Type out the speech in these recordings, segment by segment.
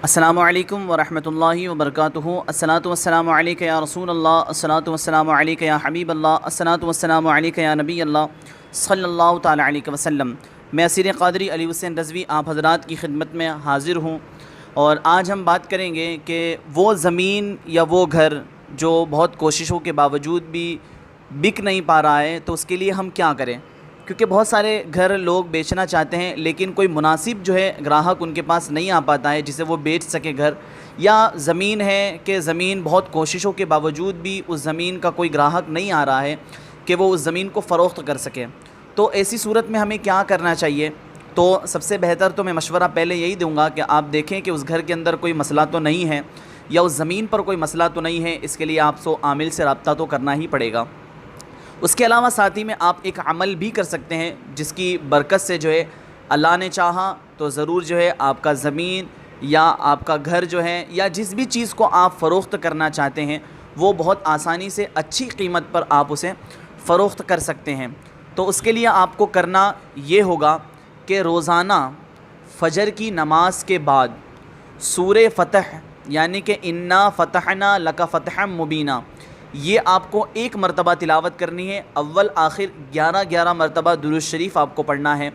السلام علیکم ورحمۃ اللہ وبرکاتہ۔ الصلاۃ والسلام علیک یا رسول اللہ، الصلاۃ والسلام علیک یا حبیب اللہ، الصلاۃ والسلام علیک یا نبی اللہ صلی اللہ تعالی علیہ وسلم۔ میں اسیر قادری علی حسین رضوی آپ حضرات کی خدمت میں حاضر ہوں، اور آج ہم بات کریں گے کہ وہ زمین یا وہ گھر جو بہت کوششوں کے باوجود بھی بک نہیں پا رہا ہے، تو اس کے لیے ہم کیا کریں؟ کیونکہ بہت سارے گھر لوگ بیچنا چاہتے ہیں، لیکن کوئی مناسب جو ہے گراہک ان کے پاس نہیں آ پاتا ہے جسے وہ بیچ سکے گھر، یا زمین ہے کہ زمین بہت کوششوں کے باوجود بھی اس زمین کا کوئی گراہک نہیں آ رہا ہے کہ وہ اس زمین کو فروخت کر سکے۔ تو ایسی صورت میں ہمیں کیا کرنا چاہیے؟ تو سب سے بہتر تو میں مشورہ پہلے یہی دوں گا کہ آپ دیکھیں کہ اس گھر کے اندر کوئی مسئلہ تو نہیں ہے، یا اس زمین پر کوئی مسئلہ تو نہیں ہے۔ اس کے لیے آپ عامل سے رابطہ تو کرنا ہی پڑے گا۔ اس کے علاوہ ساتھ ہی میں آپ ایک عمل بھی کر سکتے ہیں جس کی برکت سے جو ہے اللہ نے چاہا تو ضرور جو ہے آپ کا زمین یا آپ کا گھر جو ہے، یا جس بھی چیز کو آپ فروخت کرنا چاہتے ہیں، وہ بہت آسانی سے اچھی قیمت پر آپ اسے فروخت کر سکتے ہیں۔ تو اس کے لیے آپ کو کرنا یہ ہوگا کہ روزانہ فجر کی نماز کے بعد سورہ فتح، یعنی کہ انا فتحنا لک فتحا مبینہ، یہ آپ کو ایک مرتبہ تلاوت کرنی ہے۔ اول آخر 11 مرتبہ درود شریف آپ کو پڑھنا ہے،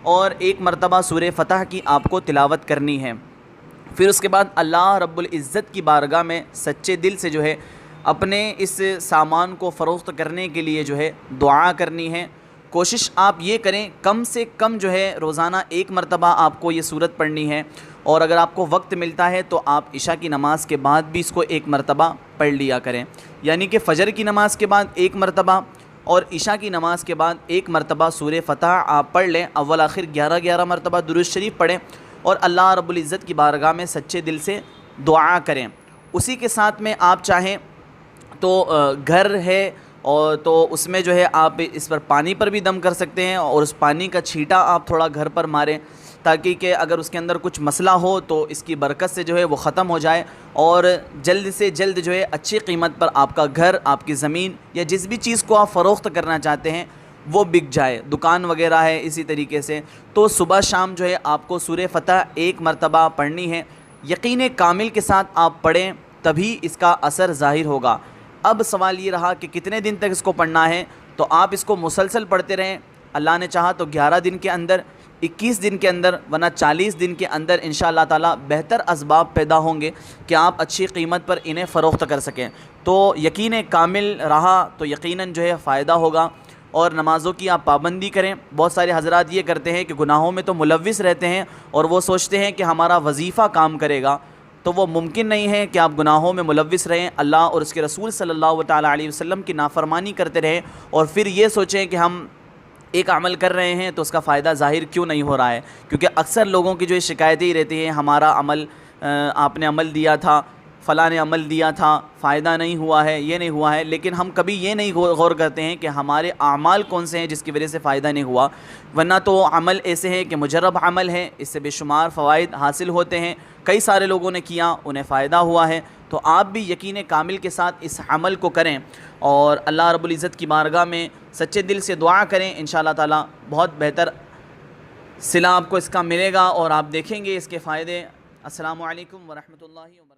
اور ایک مرتبہ سورہ فتح کی آپ کو تلاوت کرنی ہے۔ پھر اس کے بعد اللہ رب العزت کی بارگاہ میں سچے دل سے جو ہے اپنے اس سامان کو فروخت کرنے کے لیے جو ہے دعا کرنی ہے۔ کوشش آپ یہ کریں کم سے کم جو ہے روزانہ ایک مرتبہ آپ کو یہ سورت پڑھنی ہے، اور اگر آپ کو وقت ملتا ہے تو آپ عشاء کی نماز کے بعد بھی اس کو ایک مرتبہ پڑھ لیا کریں، یعنی کہ فجر کی نماز کے بعد ایک مرتبہ اور عشاء کی نماز کے بعد ایک مرتبہ سورہ فتح آپ پڑھ لیں۔ اول آخر 11 مرتبہ درود شریف پڑھیں، اور اللہ رب العزت کی بارگاہ میں سچے دل سے دعا کریں۔ اسی کے ساتھ میں آپ چاہیں تو گھر ہے اور تو اس میں جو ہے آپ اس پر پانی پر بھی دم کر سکتے ہیں، اور اس پانی کا چھیٹا آپ تھوڑا گھر پر ماریں، تاکہ کہ اگر اس کے اندر کچھ مسئلہ ہو تو اس کی برکت سے جو ہے وہ ختم ہو جائے، اور جلد سے جلد جو ہے اچھی قیمت پر آپ کا گھر، آپ کی زمین یا جس بھی چیز کو آپ فروخت کرنا چاہتے ہیں وہ بک جائے۔ دکان وغیرہ ہے اسی طریقے سے۔ تو صبح شام جو ہے آپ کو سورہ فتح ایک مرتبہ پڑھنی ہے، یقین کامل کے ساتھ آپ پڑھیں تبھی اس کا اثر ظاہر ہوگا۔ اب سوال یہ رہا کہ کتنے دن تک اس کو پڑھنا ہے؟ تو آپ اس کو مسلسل پڑھتے رہیں، اللہ نے چاہا تو 11 دن کے اندر، 21 دن کے اندر، ورنہ 40 دن کے اندر انشاءاللہ تعالی بہتر اسباب پیدا ہوں گے کہ آپ اچھی قیمت پر انہیں فروخت کر سکیں۔ تو یقین کامل رہا تو یقیناً جو ہے فائدہ ہوگا، اور نمازوں کی آپ پابندی کریں۔ بہت سارے حضرات یہ کرتے ہیں کہ گناہوں میں تو ملوث رہتے ہیں، اور وہ سوچتے ہیں کہ ہمارا وظیفہ کام کرے گا، تو وہ ممکن نہیں ہے کہ آپ گناہوں میں ملوث رہیں، اللہ اور اس کے رسول صلی اللہ تعالی علیہ وسلم کی نافرمانی کرتے رہیں، اور پھر یہ سوچیں کہ ہم ایک عمل کر رہے ہیں تو اس کا فائدہ ظاہر کیوں نہیں ہو رہا ہے۔ کیونکہ اکثر لوگوں کی جو شکایتیں ہی رہتی ہیں، ہمارا عمل آپ نے عمل دیا تھا، فلاں نے عمل دیا تھا، فائدہ نہیں ہوا ہے، یہ نہیں ہوا ہے، لیکن ہم کبھی یہ نہیں غور کرتے ہیں کہ ہمارے اعمال کون سے ہیں جس کی وجہ سے فائدہ نہیں ہوا۔ ورنہ تو عمل ایسے ہیں کہ مجرب عمل ہے، اس سے بے شمار فوائد حاصل ہوتے ہیں، کئی سارے لوگوں نے کیا، انہیں فائدہ ہوا ہے۔ تو آپ بھی یقین کامل کے ساتھ اس عمل کو کریں، اور اللہ رب العزت کی بارگاہ میں سچے دل سے دعا کریں، انشاءاللہ تعالی بہت بہتر صلہ آپ کو اس کا ملے گا، اور آپ دیکھیں گے اس کے فائدے۔ السلام علیکم ورحمۃ اللہ وبرکاتہ۔